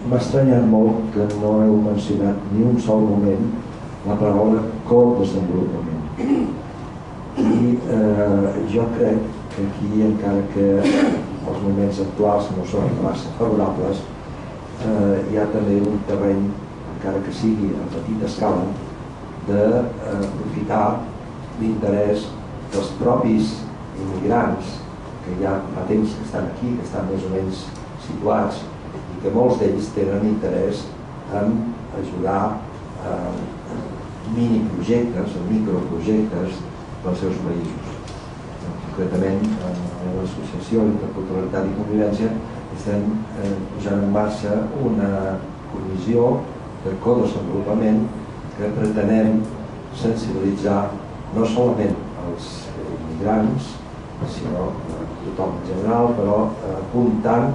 m'ha estranyat molt que no heu mencionat ni un sol moment la paraula co-desenvolupament. I jo crec que aquí, encara que els moments actuals no són massa favorables, hi ha també un terreny, encara que sigui a petita escala, d'aprofitar l'interès dels propis immigrants que ja fa temps que estan aquí, que estan més o menys situats, i que molts d'ells tenen interès en ajudar a miniprojectes, a microprojectes dels seus països. Concretament, a l'Associació Interculturalitat i Convivència estem posant en marxa una comissió de codesenvolupament que pretenem sensibilitzar no solament els immigrants, sinó tothom en general, però apuntant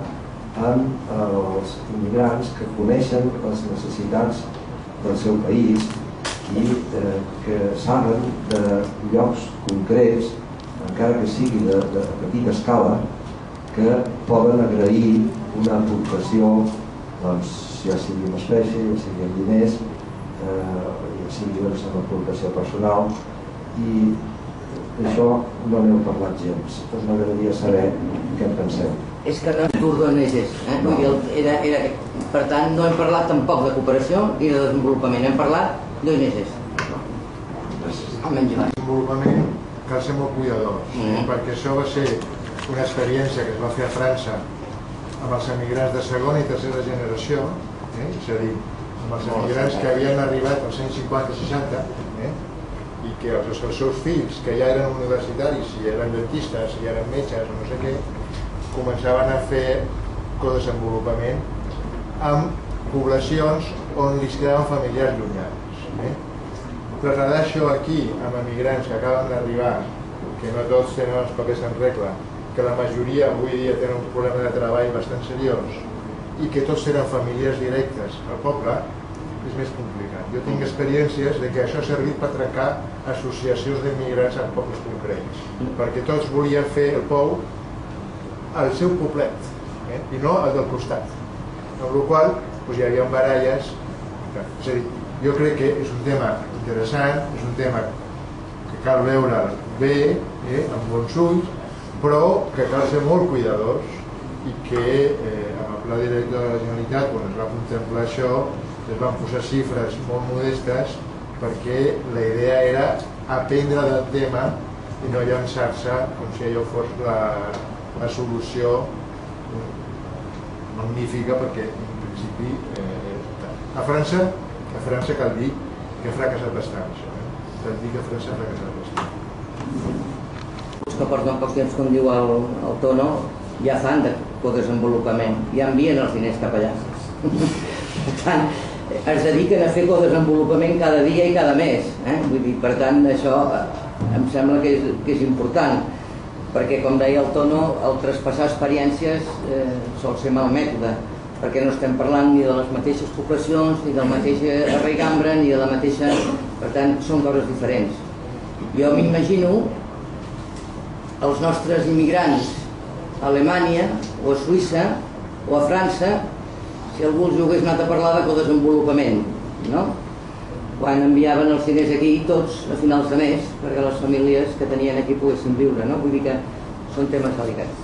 en els immigrants que coneixen les necessitats del seu país i que saben de llocs concrets, encara que sigui de petita escala, que poden agrair una aportació, doncs, ja sigui en espècie, ja sigui en diners, ja sigui en aportació personal, i d'això no n'heu parlat gens. Doncs m'agradaria saber què en penseu. És que no és d'ONGs, per tant no hem parlat tampoc de cooperació i de desenvolupament, hem parlat d'ONGs. Desenvolupament cal ser molt cuidadors, perquè això va ser una experiència que es va fer a França amb els emigrants de segona i tercera generació, és a dir, amb els emigrants que havien arribat als anys 50-60 i que els seus fills, que ja eren universitaris, i eren dentistes, i eren metges o no sé què, començaven a fer codesenvolupament amb poblacions on li quedaven familiars llunyans. Trasladar això aquí amb emigrants que acaben d'arribar, que no tots tenen els papers en regla, que la majoria avui dia tenen un problema de treball bastant seriós i que tots tenen famílies directes al poble, és més complicat. Jo tinc experiències de que això ha servit per trencar associacions d'immigrants en pobles concrets, perquè tots volien fer el pou al seu poblet i no al del costat, amb la qual cosa hi havia baralles. És a dir, jo crec que és un tema interessant, és un tema que cal veure'l bé, amb bons ulls, però que cal ser molt cuidadors i que amb el Pla Director de la Generalitat, quan es va contemplar això, es van posar xifres molt modestes perquè la idea era aprendre del tema i no llançar-se com si allò fos la solució magnífica, perquè en principi a França cal dir que ha fracassat bastant això, cal dir que França ha fracassat bastant. Que porten poc temps, com diu el Tono, ja fan de codesenvolupament, ja envien els diners cap allà. Per tant, es dediquen a fer codesenvolupament cada dia i cada mes. Vull dir, per tant, això em sembla que és important, perquè, com deia el Tono, el traspassar experiències sol ser mal mètode, perquè no estem parlant ni de les mateixes poblacions, ni del mateix arraigambre, ni de la mateixa... Per tant, són coses diferents. Jo m'imagino els nostres immigrants a Alemanya o a Suïssa o a França, si algú els hagués anat a parlar de codesenvolupament, no? Quan enviaven els diners aquí tots a finals de mes perquè les famílies que tenien aquí poguessin viure, no? Vull dir que són temes delicats.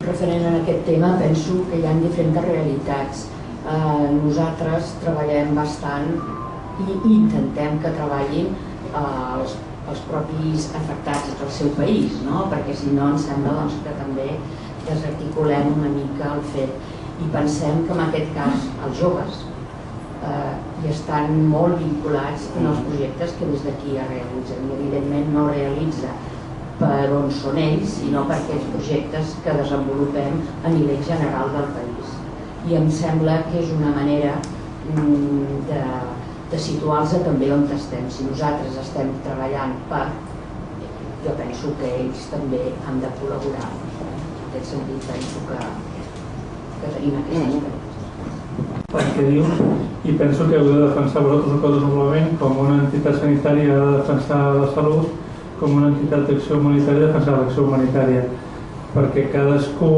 Referent a aquest tema, penso que hi ha diferents realitats. Nosaltres treballem bastant i intentem que treballin els propis afectats del seu país, no? Perquè si no ens sembla que també desarticulem una mica el fet. I pensem que en aquest cas els joves hi estan molt vinculats en els projectes que des d'aquí es realitzen. I evidentment no realitza per on són ells, sinó per aquells projectes que desenvolupem a nivell general del país. I em sembla que és una manera de situar-los també on estem. Si nosaltres estem treballant per... Jo penso que ells també han de col·laborar. En aquest sentit penso que tenim aquestes experiències. Perquè diu, i penso que heu de defensar vosaltres el codesenvolupament com una entitat sanitària ha de defensar la salut, com una entitat d'acció humanitària defensar l'acció humanitària. perquè cadascú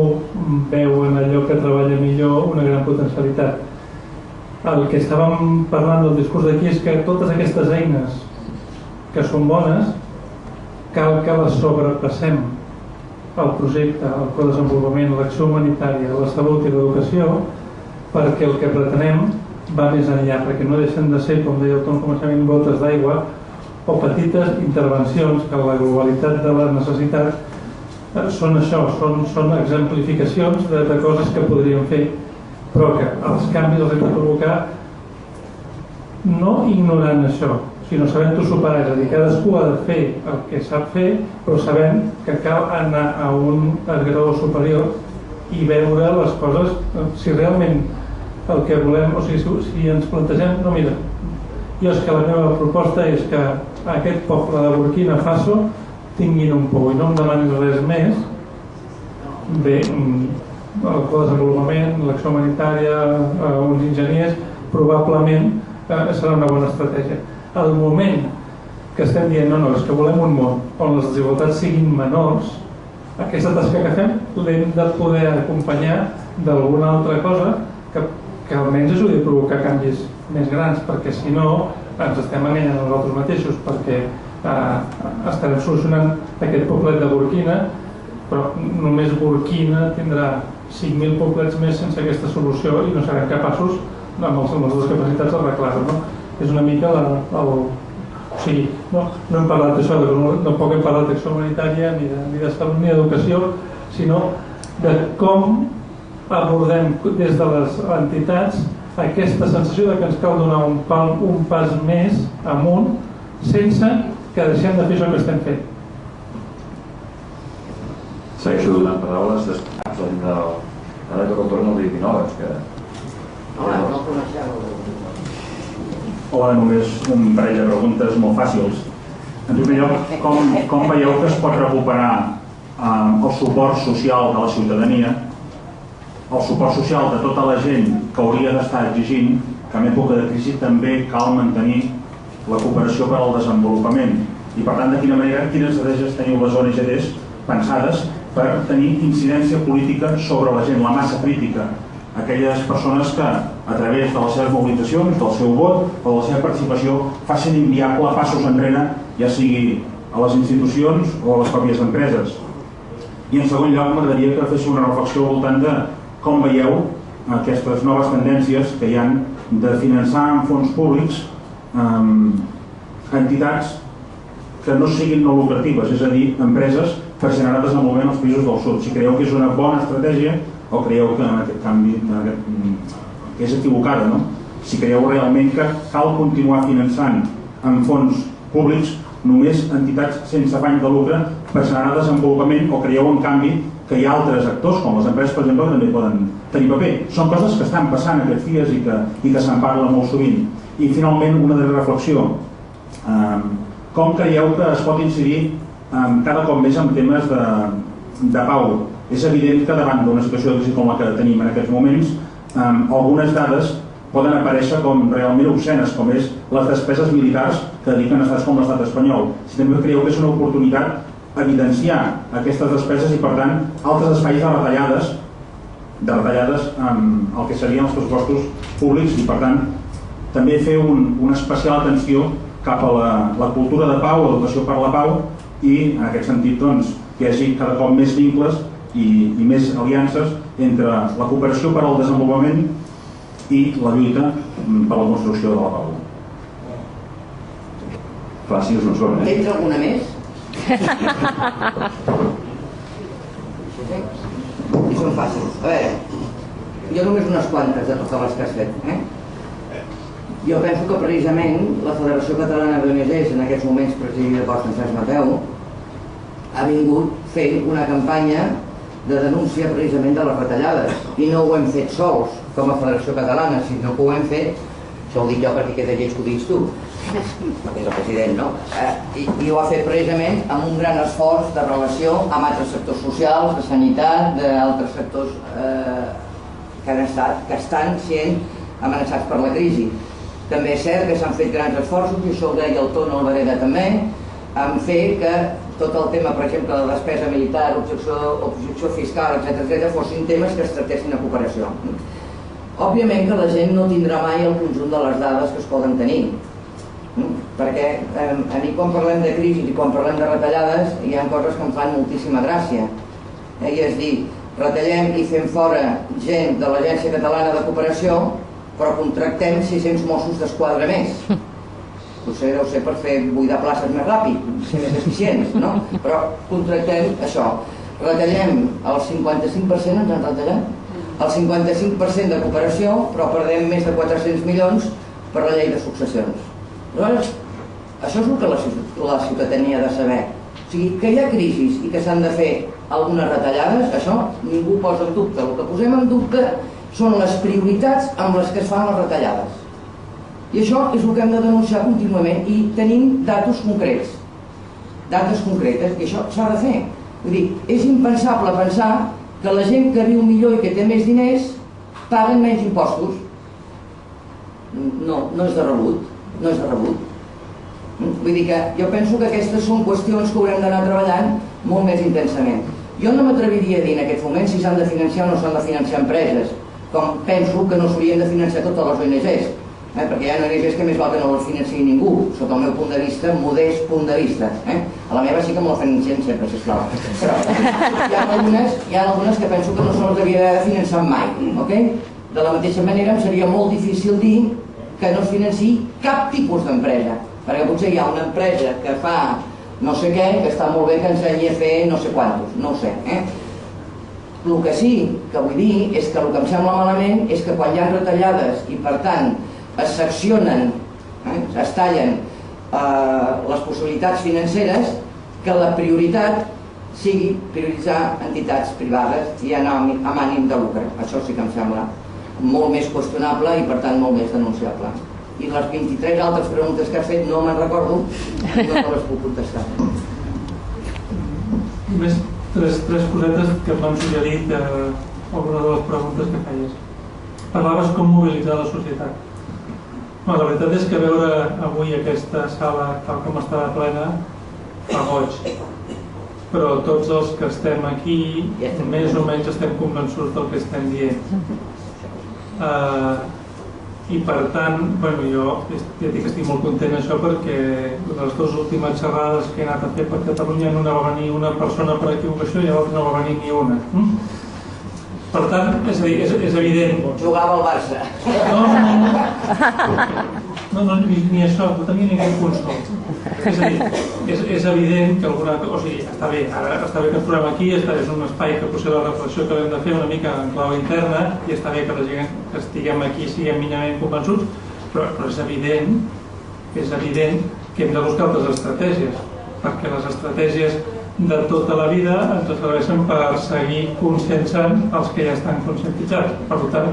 veu en allò que treballa millor una gran potencialitat. El que estàvem parlant del discurs d'aquí és que totes aquestes eines que són bones cal que les sobrepassem, el projecte, el codesenvolupament, l'acció humanitària, la salut i l'educació, perquè el que pretenem va més enllà, perquè no deixen de ser, com deia el Tom, començament, gotes d'aigua o petites intervencions que la globalitat de la necessitat són això, són exemplificacions de coses que podríem fer, però que els canvis els hem de provocar no ignorant això, sinó sabent-ho superar. És a dir, cadascú ha de fer el que sap fer, però sabent que cal anar a un grau superior i veure les coses, si realment el que volem, o sigui, si ens plantegem, no, mira, jo és que la meva proposta és que aquest poble de Burkina Faso tinguin un pou i no em demanis res més, bé, el codesenvolupament, l'acció humanitària, uns enginyers, probablement serà una bona estratègia. Al moment que estem dient no, és que volem un món on les desigualtats siguin menors, aquesta tasca que fem l'hem de poder acompanyar d'alguna altra cosa que almenys ajudi a provocar canvis més grans, perquè si no ens estem enganyant a nosaltres mateixos, perquè estarem solucionant aquest poblet de Burkina, però només Burkina tindrà 5.000 poblets més sense aquesta solució i no serem capaços amb les discapacitats d'arreglar-ho, no? És una mica o sigui, no hem parlat d'això, tampoc hem parlat d'acció humanitària ni de salut ni d'educació, sinó de com abordem des de les entitats aquesta sensació de que ens cal donar un pas més amunt sense que deixem de fer això que estem fent. Segueixo donant paraules després ara que retorno al Vinoves, que... Hola, no coneixeu. Hola, només un parell de preguntes molt fàcils. En primer lloc, com veieu que es pot recuperar el suport social de la ciutadania, el suport social de tota la gent que hauria d'estar exigint que en època de crisi també cal mantenir la cooperació per al desenvolupament i per tant de quina manera, quines estratègies teniu les ONGs pensades per tenir incidència política sobre la gent, la massa crítica, aquelles persones que a través de les seves mobilitzacions, del seu vot o de la seva participació facin inviable passos enrere, ja sigui a les institucions o a les pròpies empreses. I en segon lloc m'agradaria que féssiu una reflexió al voltant de com veieu aquestes noves tendències que hi ha de finançar amb fons públics entitats que no siguin no lucratives, és a dir, empreses per generar desenvolupament als països del sud. Si creieu que és una bona estratègia o creieu que en aquest canvi que és equivocada, no? Si creieu realment que cal continuar finançant amb fons públics només entitats sense afany de lucre per generar desenvolupament o creieu en canvi que hi ha altres actors, com les empreses, per exemple, que també poden tenir paper. Són coses que estan passant aquests dies i que se'n parla molt sovint. I finalment, una darrera reflexió. Com creieu que es pot incidir cada cop més en temes de pau? És evident que davant d'una situació de crisi com la que tenim en aquests moments, algunes dades poden aparèixer com realment obscenes, com és les despeses militars que dediquen a estats com l'estat espanyol. Si també creieu que és una oportunitat evidenciar aquestes despeses i, per tant, altres espais de retallades amb el que serien els pressupostos públics i, per tant, també fer una especial atenció cap a la cultura de pau, l'educació per la pau i, en aquest sentit, doncs, que hi hagi cada cop més vincles i més aliances entre la cooperació per al desenvolupament i la lluita per la construcció de la pau. Fàcils no són, Tens alguna més? I són fàcils. A veure, jo només unes quantes de totes les que has fet. Jo penso que precisament la Federació Catalana d'ONGs, en aquests moments presidida per Francesc Mateu, ha vingut fent una campanya de denúncia precisament de les retallades. I no ho hem fet sols com a Federació Catalana, sinó que ho hem fet, això ho dic jo perquè queda lleig que ho diguis tu, perquè és el president, no? I ho ha fet precisament amb un gran esforç de relació amb altres sectors socials, de sanitat, d'altres sectors que estan sent amenaçats per la crisi. També és cert que s'han fet grans esforços, i això ho deia el Ton Alvareda també, en fer que tot el tema, per exemple, de despesa militar, objecció fiscal, etc., fossin temes que es tractessin a cooperació. Òbviament que la gent no tindrà mai el conjunt de les dades que es poden tenir, perquè a mi quan parlem de crisi i quan parlem de retallades hi ha coses que em fan moltíssima gràcia, i és dir, retallem i fem fora gent de l'Agència Catalana de Cooperació però contractem 600 Mossos d'Esquadra més. Potser deu ser per fer buidar places més ràpid, ser més eficients, no? Però contractem això. Retallem el 55%, ens han retallat? El 55% de cooperació, però perdem més de 400 milions per la llei de successions. Aleshores, això és el que la ciutadania ha de saber. O sigui, que hi ha crisis i que s'han de fer algunes retallades, això ningú posa en dubte. El que posem en dubte són les prioritats amb les que es fan les retallades. I això és el que hem de denunciar contínuament i tenim datos concrets. Dates concretes, i això s'ha de fer. Vull dir, és impensable pensar que la gent que viu millor i que té més diners paguen menys impostos. No, no és de rebut. No és de rebut. Vull dir que jo penso que aquestes són qüestions que haurem d'anar treballant molt més intensament. Jo no m'atreviria a dir en aquests moments si s'han de financiar o no s'han de financiar empreses, com penso que no s'haurien de financiar totes les ONGs, perquè hi ha ONGs que més val que no les financiï ningú, sota el meu punt de vista, modest punt de vista. A la meva sí que me la financien sempre, sisplau. Però hi ha algunes que penso que no se les havia de financiar mai. De la mateixa manera em seria molt difícil dir que no es financiï cap tipus d'empresa, perquè potser hi ha una empresa que fa no sé què, que està molt bé que ensenyi a fer no sé quantos, no ho sé. El que sí que vull dir és que el que em sembla malament és que quan hi ha retallades i per tant es seccionen, es tallen les possibilitats financeres, que la prioritat sigui prioritzar entitats privades i amb ànim de lucre. Això sí que em sembla molt més qüestionable i per tant molt més denunciable. I les 23 altres preguntes que has fet no me'n recordo, no les puc contestar. Només tres cosetes que em van suggerir alguna de les preguntes que feies. Parlaves com mobilitzar la societat. La veritat és que veure avui aquesta sala tal com està plena fa goig, però tots els que estem aquí més o menys estem convençuts del que estem dient. I per tant, jo ja dic que estic molt content això perquè les dues últimes xerrades que he anat a fer per Catalunya no va venir una persona per equivocació i l'altra no va venir ni una. Per tant, és a dir, és evident... Jugava al Barça. No, ni això, no tenia ni cap consol. És a dir, és evident que alguna cosa... O sigui, està bé que ens trobem aquí, és un espai que potser la reflexió que hem de fer una mica en clau interna i està bé que la gent que estiguem aquí siguem mínimament convençuts, però és evident que hem de buscar altres estratègies, perquè les estratègies de tota la vida ens serveixen per seguir conscienciant els que ja estan conscientitzats. Per tant,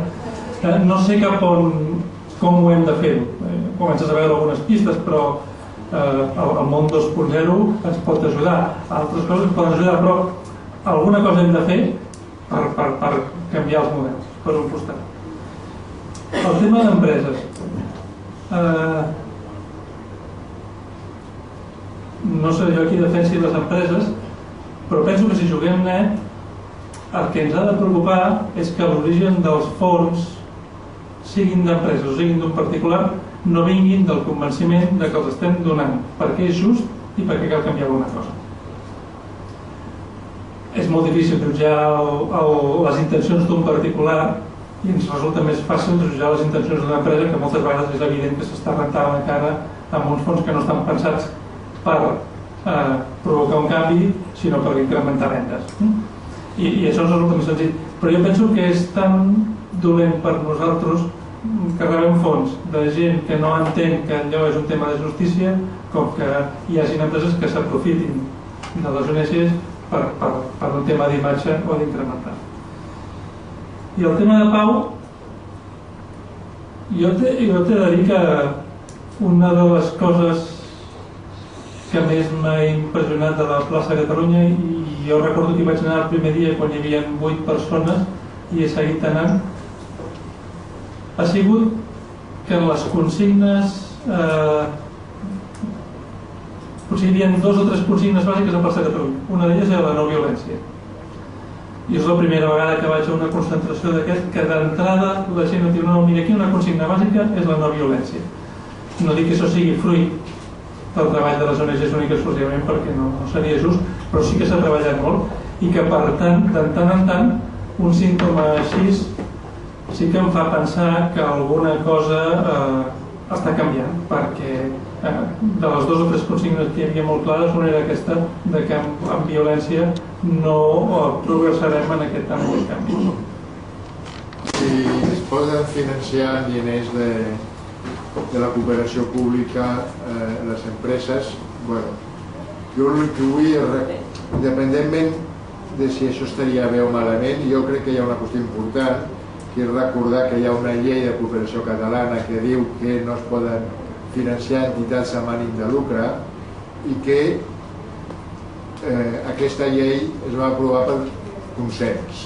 no sé cap on com ho hem de fer. Comences a veure algunes pistes, però el món 2.0 ens pot ajudar. Altres coses ens poden ajudar, però alguna cosa hem de fer per canviar els models, per un costat. El tema d'empreses. No sé jo qui defensi les empreses, però penso que si juguem net, el que ens ha de preocupar és que l'origen dels fons siguin d'empreses o siguin d'un particular, no vinguin del convenciment de que els estem donant perquè és just i perquè cal canviar alguna cosa. És molt difícil jutjar les intencions d'un particular i ens resulta més fàcil jutjar les intencions d'una empresa que moltes vegades és evident que s'està rentant la cara amb uns fons que no estan pensats per provocar un canvi, sinó per incrementar vendes. I això ens resulta més senzill. Però jo penso que és tan dolent per nosaltres que rebem fons de gent que no entén que allò és un tema de justícia, com que hi hagin empreses que s'aprofitin de les ONGs per un tema d'imatge o d'incrementar. I el tema de pau, jo t'he de dir que una de les coses que més m'ha impressionat de la plaça Catalunya, i jo recordo que hi vaig anar el primer dia quan hi havia 8 persones i he seguit anant, ha sigut que les consignes potser hi havia 2 o 3 consignes bàsiques al Parc de Catalunya. Una d'elles era la no violència. I és la primera vegada que vaig a una concentració d'aquest que d'entrada la gent no diu, no, mira, aquí una consigna bàsica és la no violència. No dic que això sigui fruit del treball de les ONGs únic exclusivament perquè no seria just, però sí que s'ha treballat molt i que per tant, de tant en tant, un símptoma així sí que em fa pensar que alguna cosa està canviant, perquè de les 2 o 3 consignes que hi havia molt clares, una era aquesta de que amb violència no progressarem en aquest canvi. Si es poden financiar diners de la cooperació pública les empreses, bueno, jo el que vull és, independentment de si això estaria bé o malament, jo crec que hi ha una qüestió important, que és recordar que hi ha una llei de cooperació catalana que diu que no es poden financiar entitats amb ànim de lucre i que aquesta llei es va aprovar per consens.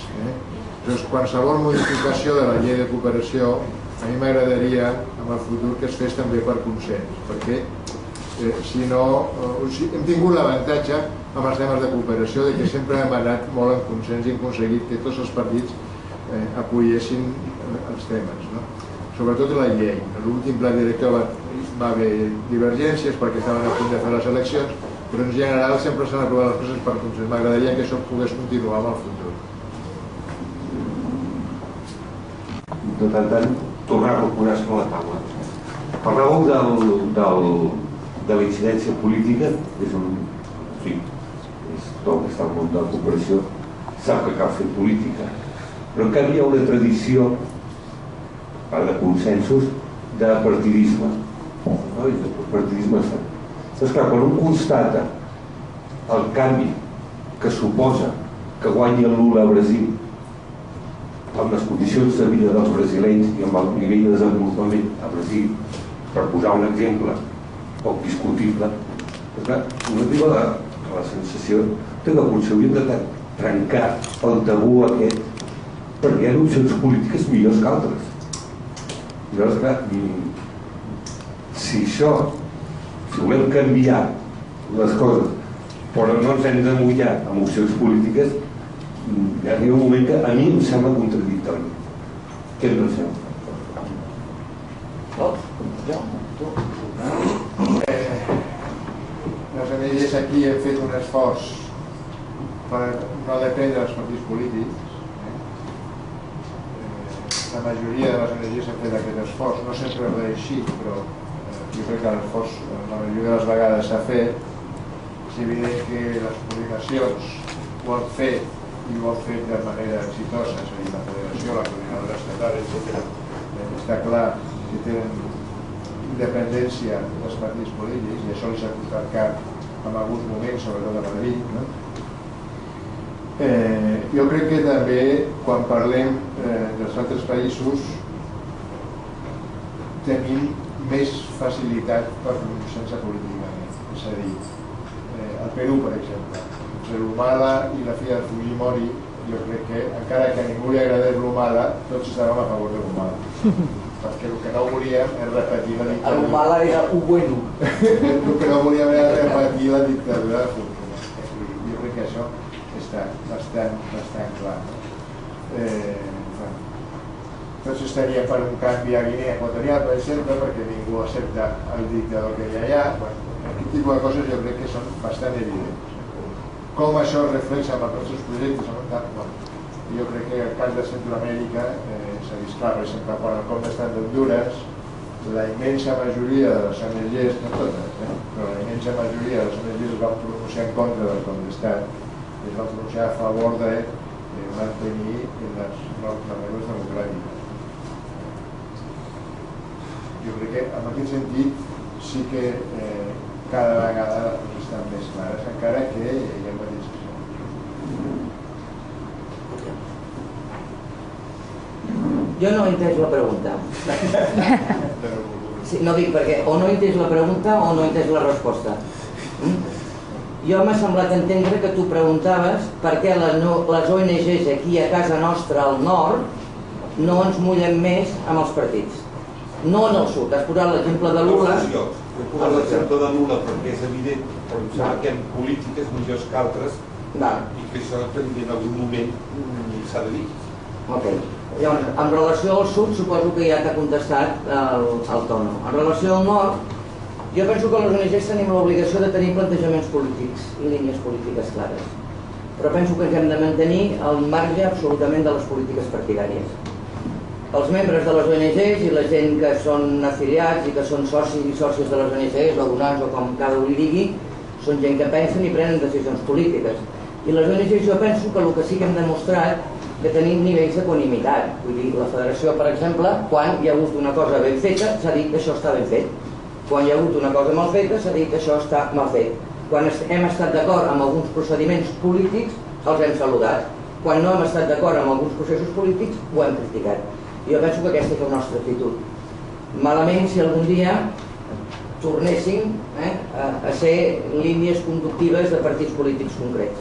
Llavors, qualsevol modificació de la llei de cooperació a mi m'agradaria en el futur que es fes també per consens, perquè si no, hem tingut l'avantatge amb els temes de cooperació de que sempre hem anat molt en consens i hem aconseguit que tots els partits apoyessin els temes, no? Sobretot la llei. En l'últim pla director va haver divergències perquè estaven a punt de fer les eleccions, però en general sempre s'han aprovat les coses per consens. M'agradaria que això pogués continuar en el futur. De tant en tant, tornar a posar sobre la taula. Parlàveu de la incidència política, és un... Sí, és tot que està al món de la cooperació, sap que cal fer política, però en canvi hi ha una tradició, a part de consensos, de partidisme. No? I de partidisme està. Doncs clar, quan un constata el canvi que suposa que guanyi el Lula a Brasil amb les condicions de vida dels brasilenys i amb el nivell de desenvolupament a Brasil, per posar un exemple poc discutible, una arriba a la sensació que potser hauríem de trencar el tabú aquest perquè hi ha opcions polítiques millors que altres. I llavors, clar, si volem canviar les coses però no ens hem de mullar amb opcions polítiques, hi arriba un moment que a mi em sembla contradictori. Què et penseu? Les ONGs aquí hem fet un esforç per no dependre dels partits polítics. La majoria de les ONGs han fet aquest esforç, no sempre ha reeixit, però jo crec que l'esforç la majoria de les vegades s'ha fet. És evident que les publicacions ho han fet i ho han fet de manera exitosa, és a dir, la Federació, la Coordinadora Estatal, etc. Està clar que tenen independència dels partits polítics i això els ha costat car en alguns moments, sobretot a Madrid, no? Jo crec que també quan parlem dels altres països tenim més facilitat per pronunciar-se políticament, és a dir, al Perú, per exemple, entre l'Humala i la filla de Fujimori, jo crec que encara que a ningú li agradés l'Humala, tots estàvem a favor de l'Humala, perquè el que no volíem és repetir la dictadura. L'Humala era un bueno. El que no volíem era repetir la dictadura de Fujimori. Jo crec que això està bastant clar. Tots estaríem per un canvi a Guinea Equatorial, per exemple, perquè ningú accepta el dictador que hi ha allà. Aquest tipus de coses jo crec que són bastant evidents. Com això es reflexa amb els nostres projectes? Jo crec que el cas de Centroamèrica s'ha vist clar, per exemple, quan el cop d'estat d'Honduras, la immensa majoria de les ONGs, no totes, però la immensa majoria de les ONGs es van pronunciar en contra del cop d'estat, es van pronunciar a favor de mantenir les regles democràtiques. Jo crec que en aquest sentit sí que cada vegada les coses estan més clares, encara que hi ha matisacions. Jo no he entès la pregunta. Sí, no dic perquè o no he entès la pregunta o no he entès la resposta. Jo m'ha semblat entendre que tu preguntaves per què les ONGs aquí a casa nostra al nord no ens mullem més amb els partits. No en el sud, has posat l'exemple de Lula. He posat l'exemple de Lula perquè és evident, però em sembla que hi ha polítiques millors que altres i que això en algun moment s'ha de dir. Ok. Llavors, en relació al sud, suposo que ja t'ha contestat el Tono. En relació al nord, jo penso que les ONGs tenim l'obligació de tenir plantejaments polítics i línies polítiques clares. Però penso que hem de mantenir el marge absolutament de les polítiques partidàries. Els membres de les ONGs i la gent que són afiliats i que són socis i sòcies de les ONGs o donants o com cada un li digui, són gent que pensen i prenen decisions polítiques. I les ONGs jo penso que el que sí que hem demostrat que tenim nivells d'equanimitat. Vull dir, la federació, per exemple, quan hi ha hagut una cosa ben feta, s'ha dit que això està ben fet. Quan hi ha hagut una cosa mal feta, s'ha dit que això està mal fet. Quan hem estat d'acord amb alguns procediments polítics, els hem saludat. Quan no hem estat d'acord amb alguns processos polítics, ho hem criticat. Jo penso que aquesta és la nostra actitud. Malament si algun dia tornéssim a ser línies conductives de partits polítics concrets.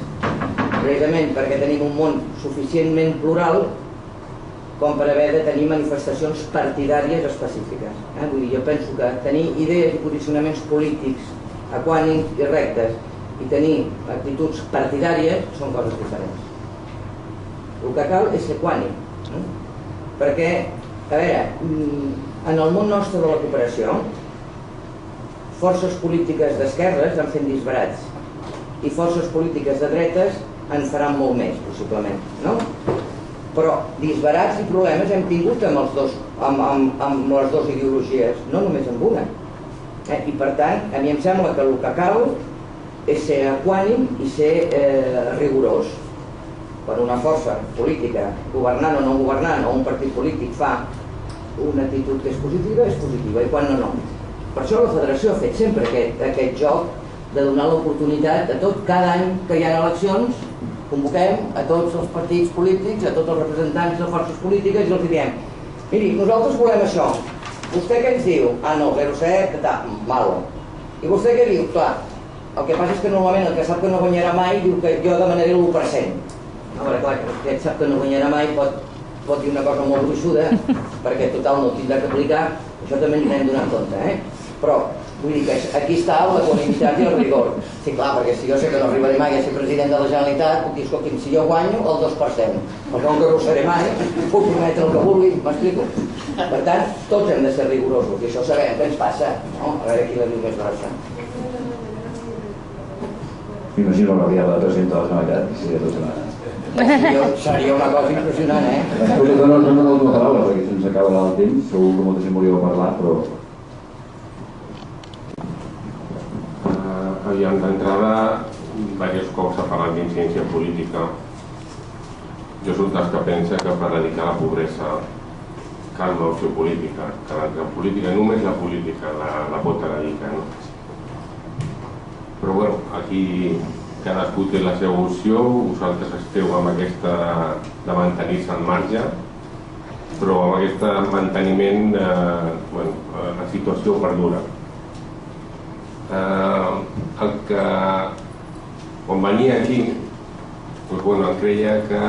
Precisament perquè tenim un món suficientment plural com per haver de tenir manifestacions partidàries específiques. Vull dir, jo penso que tenir idees i posicionaments polítics equànims i rectes i tenir actituds partidàries són coses diferents. El que cal és ser equànim. Perquè, a veure, en el món nostre de la cooperació, forces polítiques d'esquerres en fent disbarats i forces polítiques de dretes en faran molt més, possiblement, no? Però disbarats i problemes hem tingut amb les dues ideologies, no només amb una. I per tant, a mi em sembla que el que cal és ser equànim i ser rigorós. Quan una força política, governant o no governant, o un partit polític fa una actitud que és positiva, i quan no, no. Per això la federació ha fet sempre aquest joc de donar l'oportunitat a tot, cada any que hi ha eleccions, convoquem a tots els partits polítics, a tots els representants de forces polítiques i els diem: miri, nosaltres volem això. Vostè què ens diu? Ah, no, 0,7, malo. I vostè què diu? Clar, el que passa és que normalment el que sap que no guanyarà mai diu que jo demanaré l'1%. A veure, clar, que sap que no guanyarà mai pot dir una cosa molt gruixuda, perquè total no ho tindrà que aplicar, això també ens n'hem donat compte, Però, vull dir que aquí està la qualitat i el rigor. Sí, clar, perquè si jo sé que no arribaré mai a ser president de la Generalitat, puc dir, escolti'm, si jo guanyo, el 2%. Però com que no ho seré mai, puc prometre el que vulgui, m'explico. Per tant, tots hem de ser rigorosos, i això sabem què ens passa, no? A veure qui la diu més grossa. M'imagino la Gabriela, la presidenta de la Generalitat, i seria tot una... Seria una cosa impressionant, No l'última paraula, perquè se'ns acaba el temps, segur que molta gent volia parlar, però... Aviam, d'entrada, diversos cops s'ha parlat d'incidència política. Jo soc dels que pensa que per erradicar la pobresa cal una opció política, que la política, només la política la pot erradicar, no? Però bueno, aquí cadascú té la seva opció, vosaltres esteu amb aquesta de mantenir-se al marge, però amb aquest manteniment la situació perdura. El que quan venia aquí em creia que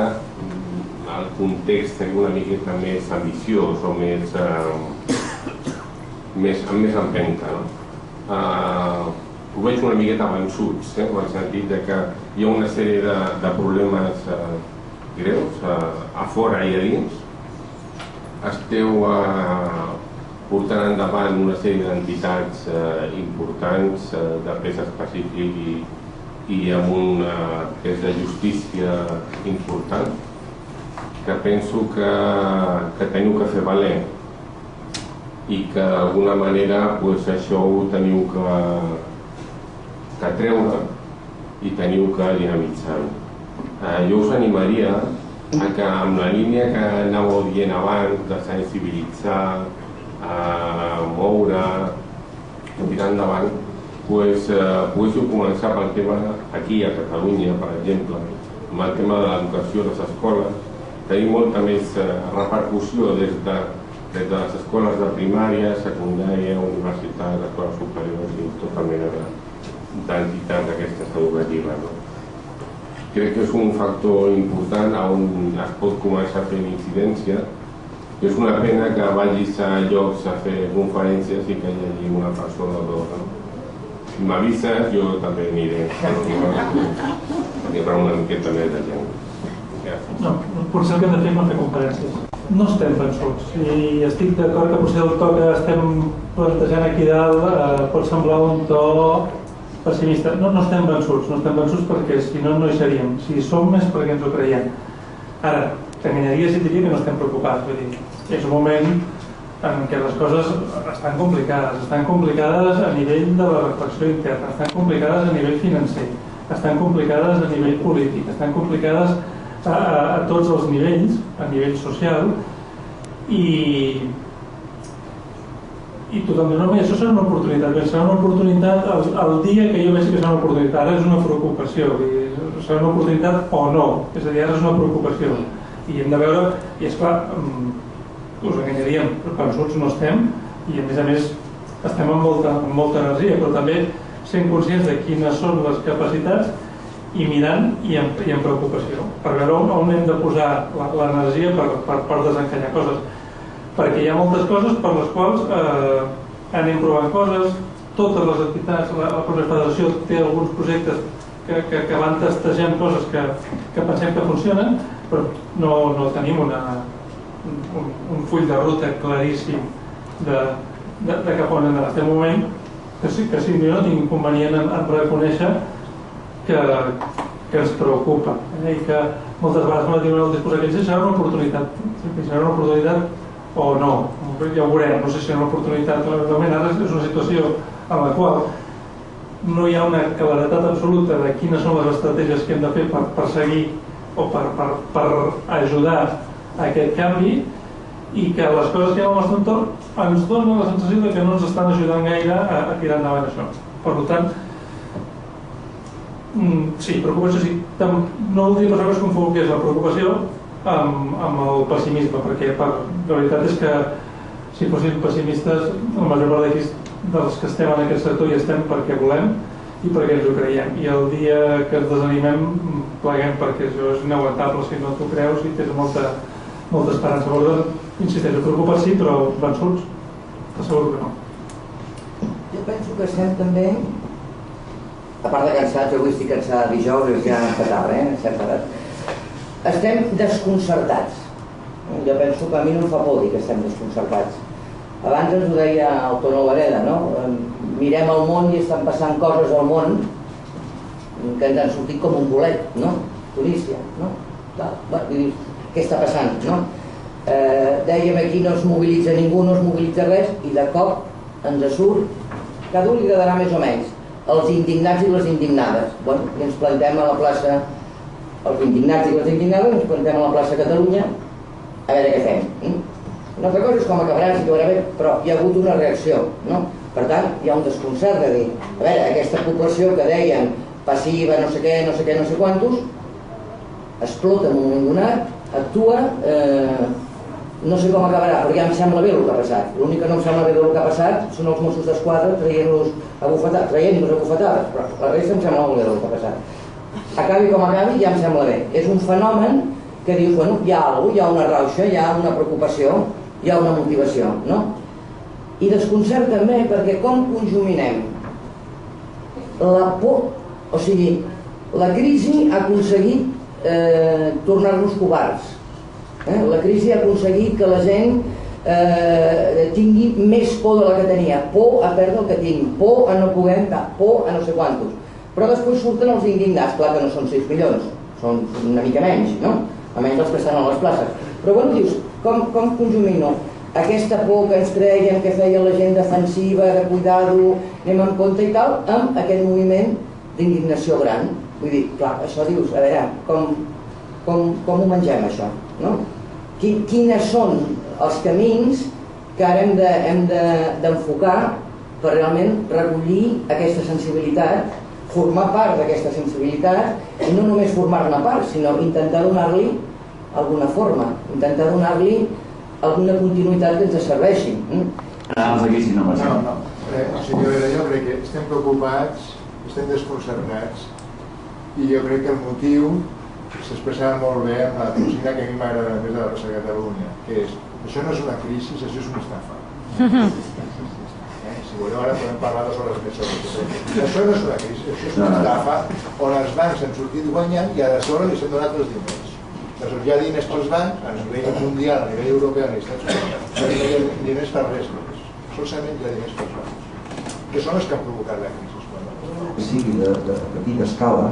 el context seria una miqueta més ambiciós o amb més empenta. Ho veig una miqueta vençuts, en el sentit que hi ha una sèrie de problemes greus a fora i a dins. Esteu portant endavant una sèrie d'entitats importants de pes específic i amb un pes de justícia important que penso que teniu que fer valer i que d'alguna manera això ho teniu que treure i teniu que dinamitzar-ho. Jo us animaria a que amb la línia que anàveu dient abans de sensibilitzar, moure, tirar endavant, poguéssiu començar pel tema aquí a Catalunya, per exemple, amb el tema de l'educació a les escoles. Tenim molta més repercussió des de les escoles de primària, secundària, universitat, escoles superiors i tota mena d'entitats aquestes educatives. Crec que és un factor important on es pot començar a fer incidència És una pena que vagis a llocs a fer conferències i que hi hagi una persona o dues, no? Si m'avises, jo també aniré. Hi haurà una miqueta més de gent. No, potser el que hem de fer és no fer conferències. No estem vençuts i estic d'acord que potser el to que estem plantejant aquí dalt pot semblar un to pessimista. No estem vençuts perquè si no, no hi seríem. Si hi som és perquè ens ho creiem. Ara, t'enganyaria si et diria que no estem preocupats. Vull dir, és un moment en què les coses estan complicades a nivell de la reflexió interna, estan complicades a nivell financer, estan complicades a nivell polític, estan complicades a tots els nivells, a nivell social, i tothom diu, no, això serà una oportunitat. Bé, serà una oportunitat el dia que jo vegi que serà una oportunitat. Ara és una preocupació, serà una oportunitat o no, és a dir, ara és una preocupació. I hem de veure, i esclar, us enganyaríem, però vençuts no estem, i a més estem amb molta energia, però també sent conscients de quines són les capacitats i mirant i amb preocupació, per veure on hem de posar l'energia per desencallar coses. Perquè hi ha moltes coses per les quals anem provant coses, totes les entitats, la Federació té alguns projectes que van testejant coses que pensem que funcionen, però no tenim un full de ruta claríssim de cap on anar. Estem en un moment que sí, jo no tinc inconvenient en reconèixer que ens preocupa i que moltes vegades me diuen el discurs aquell, serà una oportunitat o no, ja ho veurem, no sé si serà una oportunitat, realment ara és una situació en la qual no hi ha una claredat absoluta de quines són les estratègies que hem de fer per seguir o per ajudar a aquest canvi, i que les coses que hi ha al nostre entorn ens donen la sensació que no ens estan ajudant gaire a tirar endavant això. Per tant, sí, preocupació sí. No voldria passar que es confongués la preocupació amb el pessimisme, perquè la veritat és que si fóssim pessimistes, la major part dels que estem en aquest sector hi estem perquè volem i perquè ens ho creiem. I el dia que ens desanimem, pleguem, perquè això és inaguantable si no t'ho creus i tens molta esperança. Per tant, insisteixo, preocupats sí, però vençuts, t'asseguro que no. Jo penso que estem també, a part de cansats, avui estic cansat dijous, és ja fatal, estem desconcertats. Jo penso que a mi no em fa por dir que estem desconcertats. Abans ens ho deia el Tono Vareda, no? Mirem el món i estan passant coses al món que ens han sortit com un bolet, no? Tunísia, no? Què està passant, no? Dèiem aquí no es mobilitza ningú, no es mobilitza res, i de cop ens surt, cada un li agradarà més o menys, els indignats i les indignades. Bueno, i ens plantem a la plaça, els indignats i les indignades, ens plantem a la plaça Catalunya a veure què fem. Una altra cosa és com acabarà, però hi ha hagut una reacció, no? Per tant, hi ha un desconcert de dir, a veure, aquesta població que deien passiva, no sé què, no sé quantos, explota en un moment donat, actua, no sé com acabarà, però ja em sembla bé el que ha passat. L'únic que no em sembla bé el que ha passat són els Mossos d'Esquadra traient-nos a bufetades, però la resta em sembla molt bé el que ha passat. Acabi com acabi, ja em sembla bé. És un fenomen que dius, bueno, hi ha alguna cosa, hi ha una rauxa, hi ha una preocupació, hi ha una motivació, no? I desconcert també perquè com conjuminem la por, o sigui, la crisi ha aconseguit tornar-nos covards. La crisi ha aconseguit que la gent tingui més por de la que tenia, por a perdre el que tinc, por a no poder entrar, por a no sé quantos. Però després surten els indignats, clar que no són 6 milions, són una mica menys, no? Almenys els que estan a les places. Però bueno, dius, com conjumino aquesta por que ens creiem que feia la gent defensiva, de cuidar-ho, anem en compte i tal, amb aquest moviment d'indignació gran. Vull dir, clar, això dius, a veure, com ho mengem això, no? Quines són els camins que ara hem d'enfocar per realment recollir aquesta sensibilitat, formar part d'aquesta sensibilitat, i no només formar-ne part, sinó intentar donar-li alguna forma, intentar donar-li alguna continuïtat que ens serveixi. No. Jo crec que estem preocupats, estem desconcertats, i jo crec que el motiu s'expressava molt bé amb la consigna que a mi m'agrada més de la plaça de Catalunya, que és Això no és una crisi, això és una estafa. Si voleu ara podem parlar 2 hores més sobre això. Això no és una crisi, això és una estafa on els bancs han sortit guanyant i a sobre li s'han donat els diners. Aleshores hi ha diners pels bancs, a nivell mundial, a nivell europeu, a nivell Estats Units, no hi ha diners per res més. Solament hi ha diners pels bancs, que són els que han provocat la crisi. Sigui de petita escala,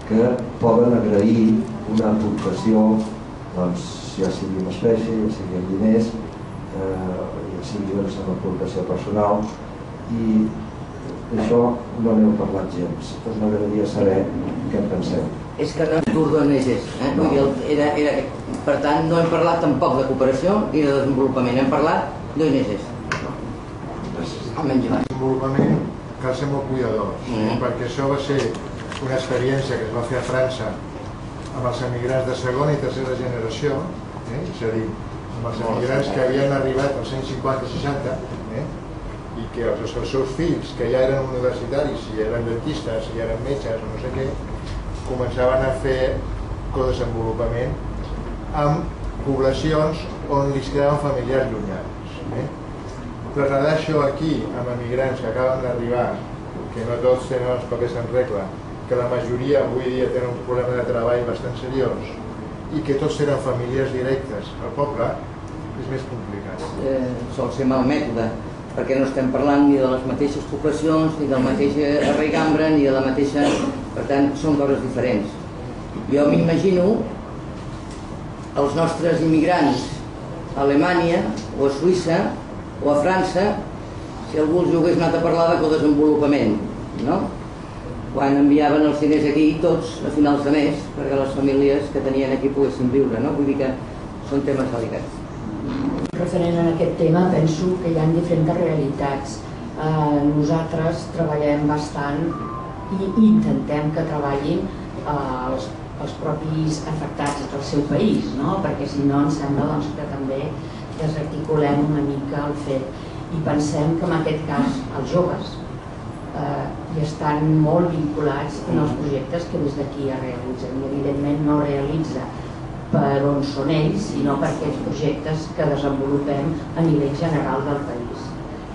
que poden agrair una aportació, doncs, ja sigui en espècie, ja sigui en diners, ja sigui en aportació personal, i d'això no n'heu parlat gens. Doncs m'agradaria saber què en penseu. És que no és dur d'ONGs, per tant no hem parlat tampoc de cooperació ni de desenvolupament, hem parlat d'ONGs. Almenys abans. Desenvolupament cal ser molt cuidadors, perquè això va ser una experiència que es va fer a França amb els emigrants de segona i tercera generació, és a dir, amb els emigrants que havien arribat als anys 50-60 i que els seus fills, que ja eren universitaris, i eren dentistes, i eren metges o no sé què, començaven a fer codesenvolupament amb poblacions on li quedaven familiars llunyans. Trasladar això aquí amb emigrants que acaben d'arribar, que no tots tenen els papers en regla, que la majoria avui dia tenen un problema de treball bastant seriós i que tots tenen famílies directes al poble, és més complicat. Sol ser mal mètode, perquè no estem parlant ni de les mateixes poblacions, ni del mateix arraigambre, ni de la mateixa... Per tant, són coses diferents. Jo m'imagino els nostres immigrants a Alemanya o a Suïssa o a França, si algú els hagués anat a parlar de codesenvolupament, no? Quan enviaven els diners aquí tots a finals de mes perquè les famílies que tenien aquí poguessin viure, no? Vull dir que són temes delicats. Referent a aquest tema, penso que hi ha diferents realitats. Nosaltres treballem bastant i intentem que treballin els propis afectats del seu país, no? Perquè si no ens sembla doncs, que també desarticulem una mica el fet. I pensem que en aquest cas els joves hi estan molt vinculats en els projectes que des d'aquí es realitzen. I evidentment no realitza per on són ells, sinó per aquests projectes que desenvolupem a nivell general del país.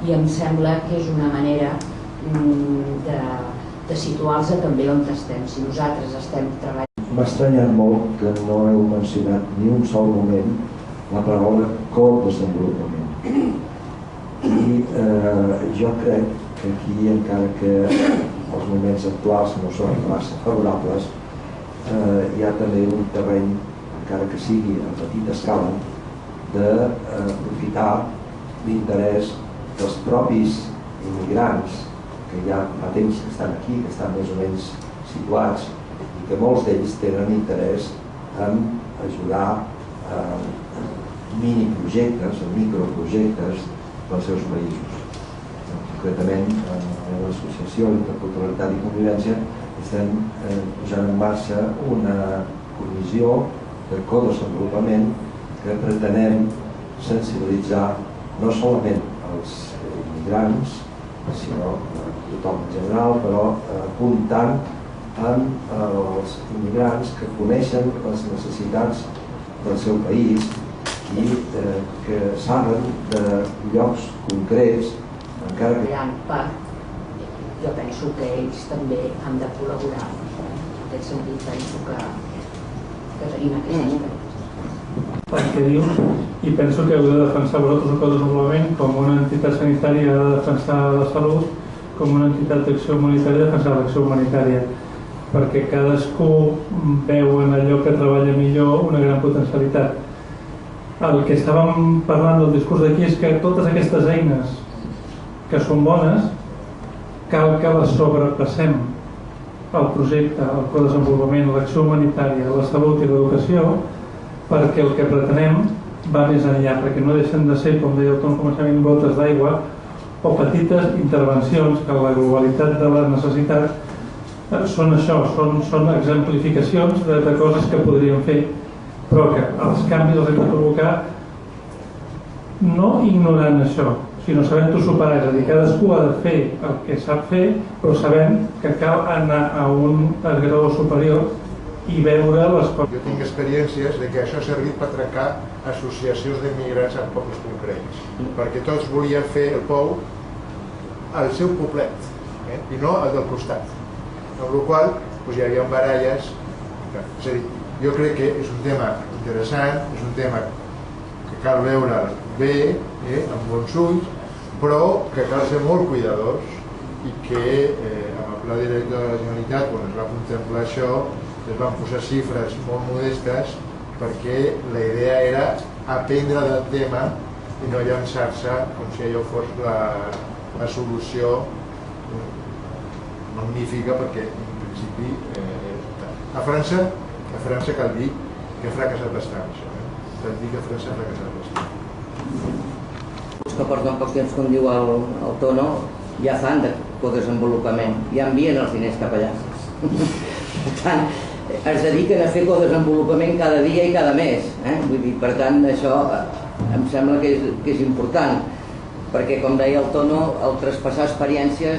I em sembla que és una manera de situar-los també on estem. Si nosaltres estem treballant... M'ha estranyat molt que no heu mencionat ni un sol moment la paraula codesenvolupament. I jo crec que aquí, encara que els moments actuals no són massa favorables, hi ha també un terreny, encara que sigui a petita escala, d'aprofitar l'interès dels propis immigrants que ja fa temps que estan aquí, que estan més o menys situats, i que molts d'ells tenen interès en ajudar a miniprojectes o microprojectes dels seus països. Concretament, a l'Associació Interculturalitat i Convivència estem posant en marxa una comissió de codesenvolupament que pretenem sensibilitzar no solament els immigrants, sinó tothom en general, però apuntant en els immigrants que coneixen les necessitats del seu país i que saben de llocs concrets, encara que... Jo penso que ells també han de col·laborar. En aquest sentit penso que tenim aquestes experiències. Perquè diu, i penso que heu de defensar vosaltres el codesenvolupament com una entitat sanitària ha de defensar la salut, com una entitat d'acció humanitària defensar l'acció humanitària, perquè cadascú veu en allò que treballa millor una gran potencialitat. El que estàvem parlant del discurs d'aquí és que totes aquestes eines que són bones cal que les sobrepassem el projecte, el codesenvolupament, l'acció humanitària, la salut i l'educació, perquè el que pretenem va més enllà, perquè no deixen de ser, com deia el Tom començament, gotes d'aigua o petites intervencions que la globalitat de la necessitat són això, són exemplificacions de coses que podríem fer, però que els canvis els hem de provocar no ignorant això, sinó sabent-ho superar, és a dir, cadascú ha de fer el que sap fer, però sabent que cal anar a un esglaó superior i veure les coses. Jo tinc experiències de que això ha servit per trencar associacions d'immigrants en pobles concrets, perquè tots volien fer el pou al seu poblet, i no al del costat. Amb la qual cosa hi havia baralles. És a dir, jo crec que és un tema interessant, és un tema que cal veure bé, amb bons ulls, però que cal ser molt cuidadors i que amb el Pla Director de la Generalitat, quan es va contemplar això, es van posar xifres molt modestes perquè la idea era aprendre del tema i no llançar-se com si allò fos la solució magnífica, perquè en principi a França cal dir que ha fracassat bastant això, cal dir que França ha fracassat bastant. Els que porten poc temps, com diu el Tono, ja fan de codesenvolupament, ja envien els diners cap allà. Per tant, es dediquen a fer codesenvolupament cada dia i cada mes. Vull dir, per tant, això em sembla que és important, perquè, com deia el Tono, el traspassar experiències